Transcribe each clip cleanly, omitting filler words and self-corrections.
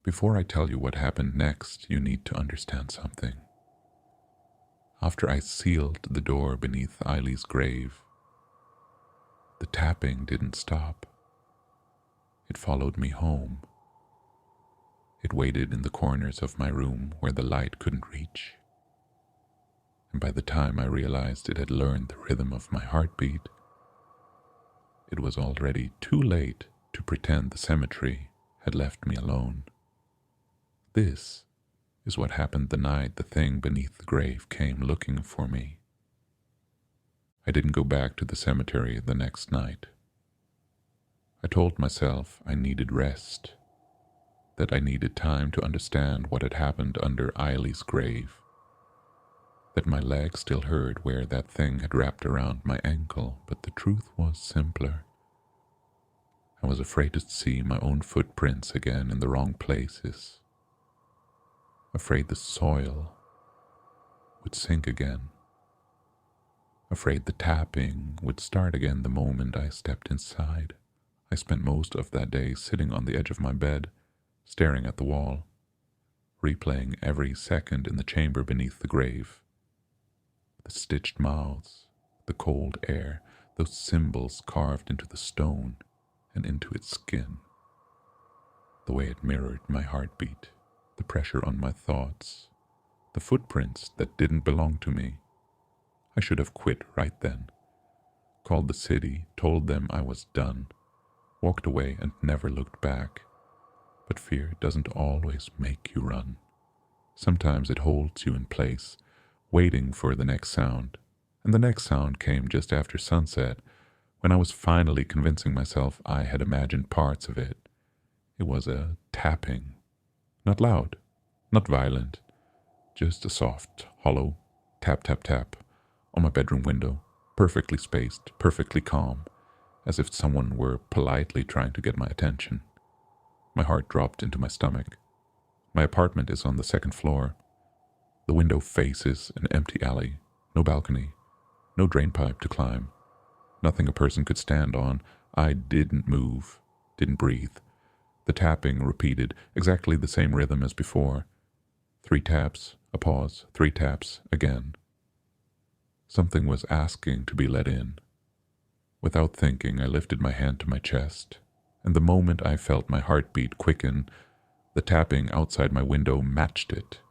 Before I tell you what happened next, you need to understand something. After I sealed the door beneath Eileen's grave, the tapping didn't stop. It followed me home. It waited in the corners of my room where the light couldn't reach. And by the time I realized it had learned the rhythm of my heartbeat, it was already too late to pretend the cemetery had left me alone. This is what happened the night the thing beneath the grave came looking for me. I didn't go back to the cemetery the next night. I told myself I needed rest, that I needed time to understand what had happened under Eileen's grave, that my leg still hurt where that thing had wrapped around my ankle, but the truth was simpler. I was afraid to see my own footprints again in the wrong places, afraid the soil would sink again, afraid the tapping would start again the moment I stepped inside. I spent most of that day sitting on the edge of my bed, staring at the wall, replaying every second in the chamber beneath the grave. The stitched mouths, the cold air, those symbols carved into the stone and into its skin. The way it mirrored my heartbeat, the pressure on my thoughts, the footprints that didn't belong to me. I should have quit right then, called the city, told them I was done, walked away and never looked back. But fear doesn't always make you run. Sometimes it holds you in place, waiting for the next sound. And the next sound came just after sunset, when I was finally convincing myself I had imagined parts of it. It was a tapping. Not loud, not violent, just a soft, hollow tap, tap, tap on my bedroom window, perfectly spaced, perfectly calm, as if someone were politely trying to get my attention. My heart dropped into my stomach. My apartment is on the second floor. The window faces an empty alley, no balcony, no drainpipe to climb, nothing a person could stand on. I didn't move, didn't breathe. The tapping repeated, exactly the same rhythm as before. 3 taps, a pause, 3 taps, again. Something was asking to be let in. Without thinking, I lifted my hand to my chest, and the moment I felt my heartbeat quicken, the tapping outside my window matched it.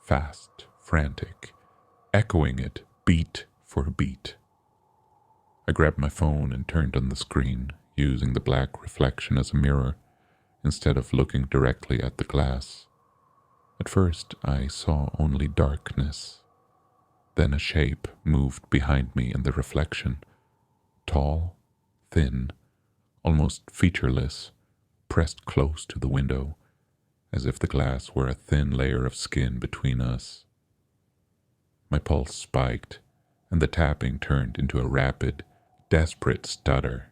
Fast, frantic, echoing it, beat for beat. I grabbed my phone and turned on the screen, using the black reflection as a mirror, instead of looking directly at the glass. At first, I saw only darkness. Then a shape moved behind me in the reflection. Tall, thin, almost featureless, pressed close to the window, as if the glass were a thin layer of skin between us. My pulse spiked, and the tapping turned into a rapid, desperate stutter.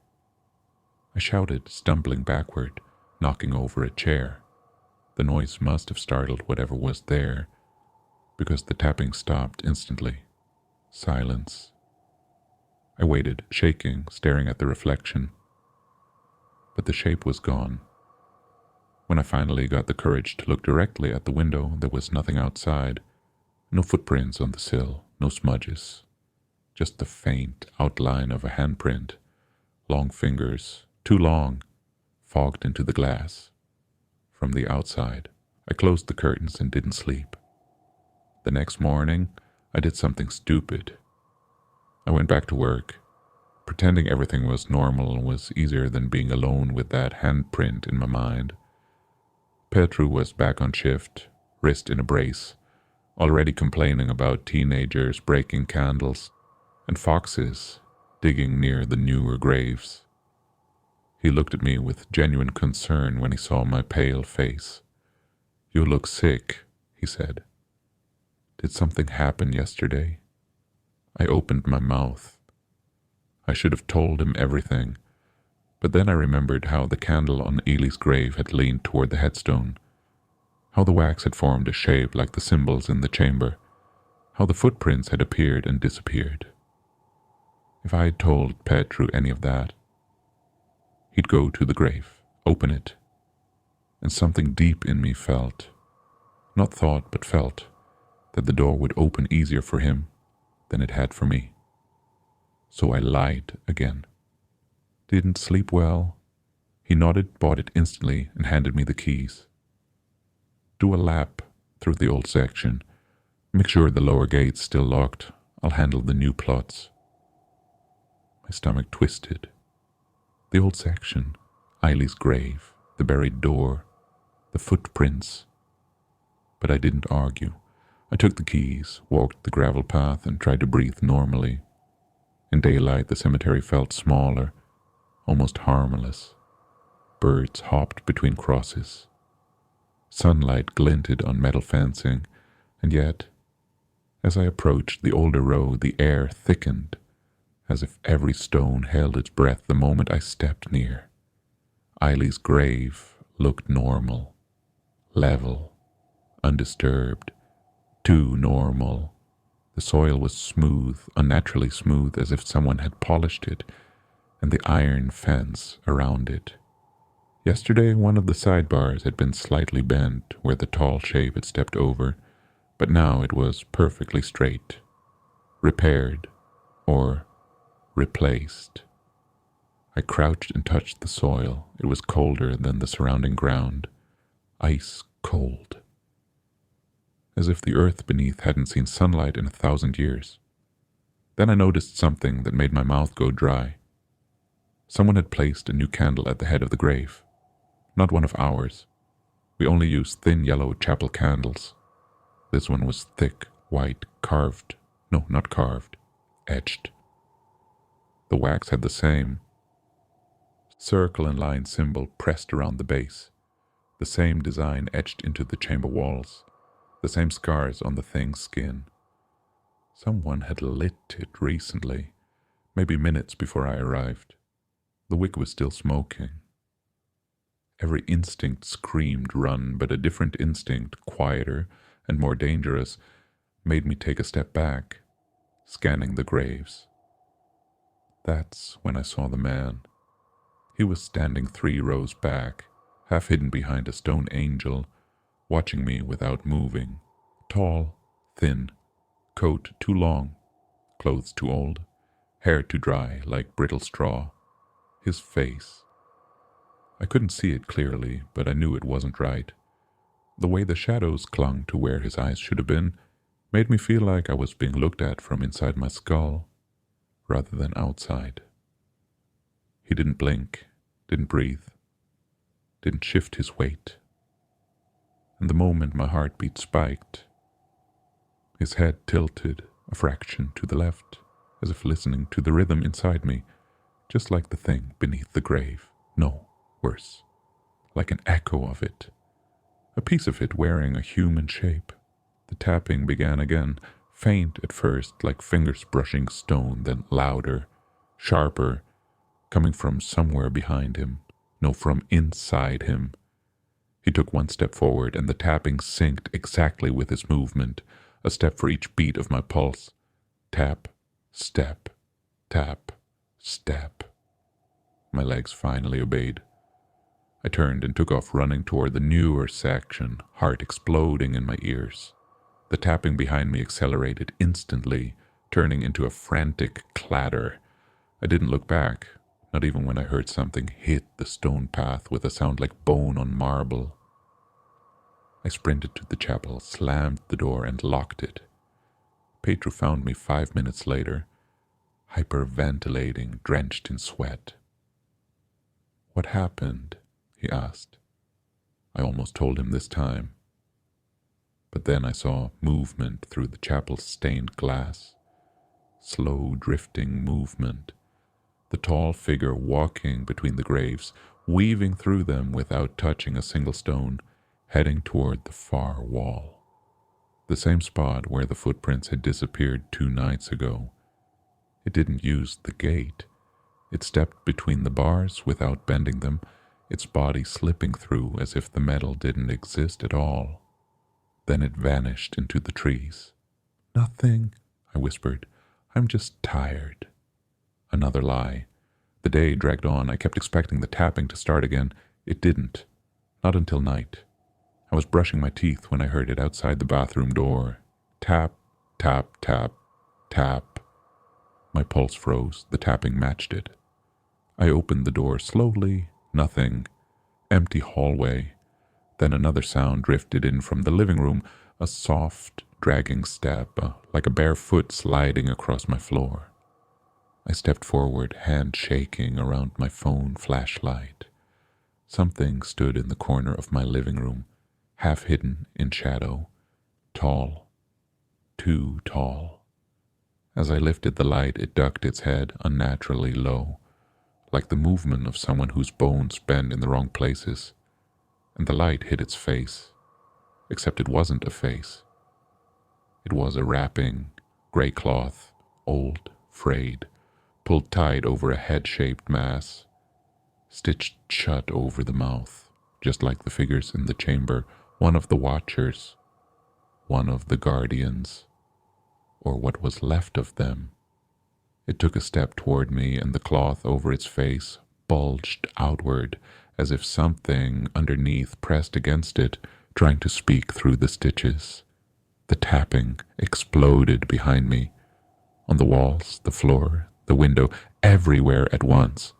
I shouted, stumbling backward, knocking over a chair. The noise must have startled whatever was there, because the tapping stopped instantly. Silence. I waited, shaking, staring at the reflection. But the shape was gone. When I finally got the courage to look directly at the window, there was nothing outside. No footprints on the sill, no smudges. Just the faint outline of a handprint, long fingers, too long, fogged into the glass. From the outside, I closed the curtains and didn't sleep. The next morning, I did something stupid. I went back to work. Pretending everything was normal was easier than being alone with that handprint in my mind. Petru was back on shift, wrist in a brace, already complaining about teenagers breaking candles and foxes digging near the newer graves. He looked at me with genuine concern when he saw my pale face. "You look sick," he said. "Did something happen yesterday?" I opened my mouth. I should have told him everything, but then I remembered how the candle on Eileen's grave had leaned toward the headstone, how the wax had formed a shape like the symbols in the chamber, how the footprints had appeared and disappeared. If I had told Petru any of that, he'd go to the grave, open it, and something deep in me felt, not thought but felt, that the door would open easier for him than it had for me. So I lied again. Didn't sleep well. He nodded, bought it instantly, and handed me the keys. Do a lap through the old section. Make sure the lower gate's still locked. I'll handle the new plots. My stomach twisted. The old section, Eileen's grave, the buried door, the footprints. But I didn't argue. I took the keys, walked the gravel path, and tried to breathe normally. In daylight, the cemetery felt smaller, almost harmless. Birds hopped between crosses. Sunlight glinted on metal fencing, and yet, as I approached the older row, the air thickened, as if every stone held its breath the moment I stepped near. Eileen's grave looked normal, level, undisturbed, too normal. The soil was smooth, unnaturally smooth, as if someone had polished it, and the iron fence around it. Yesterday, one of the sidebars had been slightly bent where the tall shape had stepped over, but now it was perfectly straight, repaired, or replaced. I crouched and touched the soil. It was colder than the surrounding ground, ice cold, as if the earth beneath hadn't seen sunlight in 1,000 years. Then I noticed something that made my mouth go dry. Someone had placed a new candle at the head of the grave. Not one of ours. We only use thin yellow chapel candles. This one was thick, white, carved. No, not carved. Etched. The wax had the same circle and line symbol pressed around the base. The same design etched into the chamber walls. The same scars on the thing's skin. Someone had lit it recently, maybe minutes before I arrived. The wick was still smoking. Every instinct screamed run, but a different instinct, quieter and more dangerous, made me take a step back, scanning the graves. That's when I saw the man. He was standing 3 rows back, half hidden behind a stone angel, watching me without moving. Tall, thin, coat too long, clothes too old, hair too dry like brittle straw. His face. I couldn't see it clearly, but I knew it wasn't right. The way the shadows clung to where his eyes should have been made me feel like I was being looked at from inside my skull, rather than outside. He didn't blink, didn't breathe, didn't shift his weight. And the moment my heartbeat spiked, his head tilted a fraction to the left, as if listening to the rhythm inside me, just like the thing beneath the grave. No, worse, like an echo of it, a piece of it wearing a human shape. The tapping began again, faint at first, like fingers brushing stone, then louder, sharper, coming from somewhere behind him. No, from inside him. He took 1 step forward, and the tapping synced exactly with his movement, a step for each beat of my pulse. Tap, step, tap, step. My legs finally obeyed. I turned and took off running toward the newer section, heart exploding in my ears. The tapping behind me accelerated instantly, turning into a frantic clatter. I didn't look back, not even when I heard something hit the stone path with a sound like bone on marble. I sprinted to the chapel, slammed the door, and locked it. Petru found me 5 minutes later, hyperventilating, drenched in sweat. "What happened?" he asked. I almost told him this time. But then I saw movement through the chapel's stained glass. Slow, drifting movement. The tall figure walking between the graves, weaving through them without touching a single stone, heading toward the far wall. The same spot where the footprints had disappeared 2 nights ago. It didn't use the gate. It stepped between the bars without bending them, its body slipping through as if the metal didn't exist at all. Then it vanished into the trees. "Nothing," I whispered. "I'm just tired." Another lie. The day dragged on. I kept expecting the tapping to start again. It didn't. Not until night. I was brushing my teeth when I heard it outside the bathroom door. Tap, tap, tap, tap. My pulse froze. The tapping matched it. I opened the door slowly. Nothing. Empty hallway. Then another sound drifted in from the living room, a soft, dragging step, like a bare foot sliding across my floor. I stepped forward, hand shaking around my phone flashlight. Something stood in the corner of my living room, half hidden in shadow, tall, too tall. As I lifted the light, it ducked its head unnaturally low, like the movement of someone whose bones bend in the wrong places, and the light hit its face, except it wasn't a face. It was a wrapping, gray cloth, old, frayed, pulled tight over a head-shaped mass, stitched shut over the mouth, just like the figures in the chamber, one of the watchers, one of the guardians, or what was left of them. It took a step toward me, and the cloth over its face bulged outward, as if something underneath pressed against it, trying to speak through the stitches. The tapping exploded behind me, on the walls, the floor, the window, everywhere at once,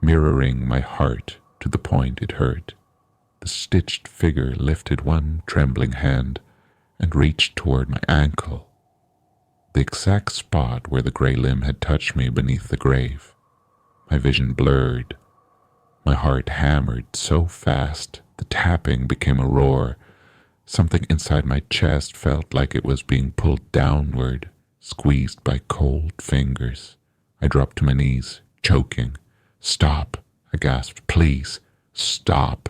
mirroring my heart to the point it hurt. The stitched figure lifted one trembling hand and reached toward my ankle, the exact spot where the gray limb had touched me beneath the grave. My vision blurred. My heart hammered so fast the tapping became a roar. Something inside my chest felt like it was being pulled downward, squeezed by cold fingers. I dropped to my knees, choking. "Stop," I gasped. "Please, stop."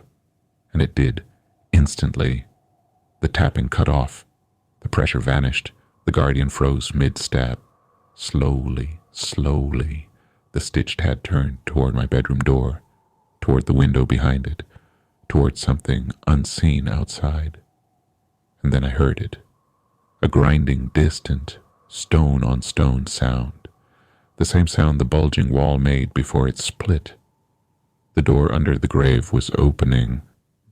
And it did, instantly. The tapping cut off. The pressure vanished. The guardian froze mid-step. Slowly, slowly, the stitched head turned toward my bedroom door, toward the window behind it, toward something unseen outside. And then I heard it. A grinding, distant, stone-on-stone sound. The same sound the bulging wall made before it split. The door under the grave was opening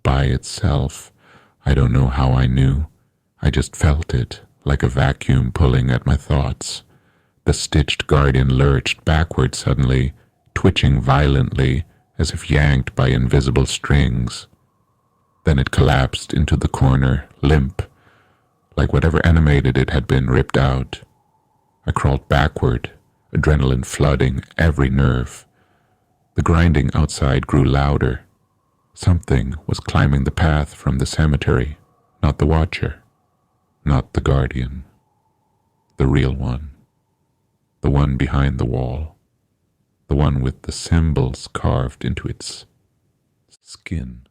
by itself. I don't know how I knew. I just felt it, like a vacuum pulling at my thoughts. The stitched guardian lurched backward suddenly, twitching violently, as if yanked by invisible strings. Then it collapsed into the corner, limp, like whatever animated it had been ripped out. I crawled backward, adrenaline flooding every nerve. The grinding outside grew louder. Something was climbing the path from the cemetery, not the watcher, not the guardian. The real one. The one behind the wall. The one with the symbols carved into its skin.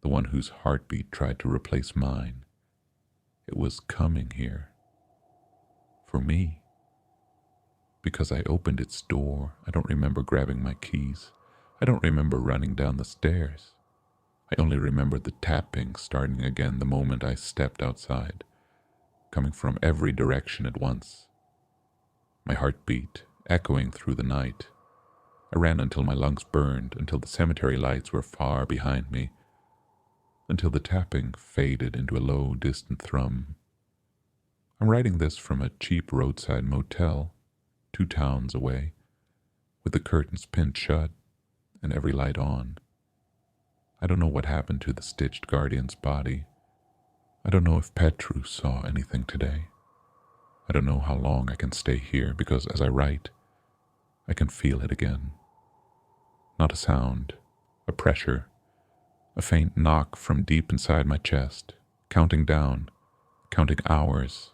The one whose heartbeat tried to replace mine. It was coming here. For me. Because I opened its door. I don't remember grabbing my keys. I don't remember running down the stairs. I only remember the tapping starting again the moment I stepped outside, coming from every direction at once. My heart beat, echoing through the night. I ran until my lungs burned, until the cemetery lights were far behind me, until the tapping faded into a low, distant thrum. I'm writing this from a cheap roadside motel, 2 towns away, with the curtains pinned shut and every light on. I don't know what happened to the stitched guardian's body. I don't know if Petru saw anything today. I don't know how long I can stay here, because as I write, I can feel it again. Not a sound, a pressure, a faint knock from deep inside my chest, counting down, counting hours,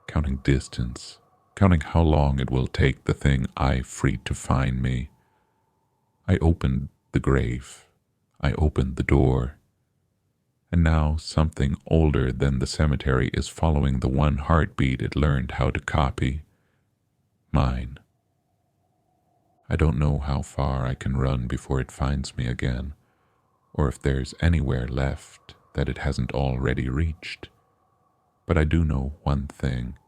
counting distance, counting how long it will take the thing I freed to find me. I opened the grave. I opened the door. And now something older than the cemetery is following the one heartbeat it learned how to copy. Mine. I don't know how far I can run before it finds me again, or if there's anywhere left that it hasn't already reached. But I do know one thing.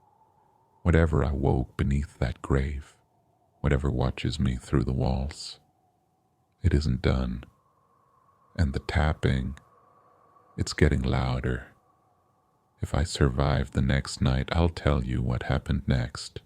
Whatever awoke beneath that grave, whatever watches me through the walls, it isn't done. And the tapping, it's getting louder. If I survive the next night, I'll tell you what happened next.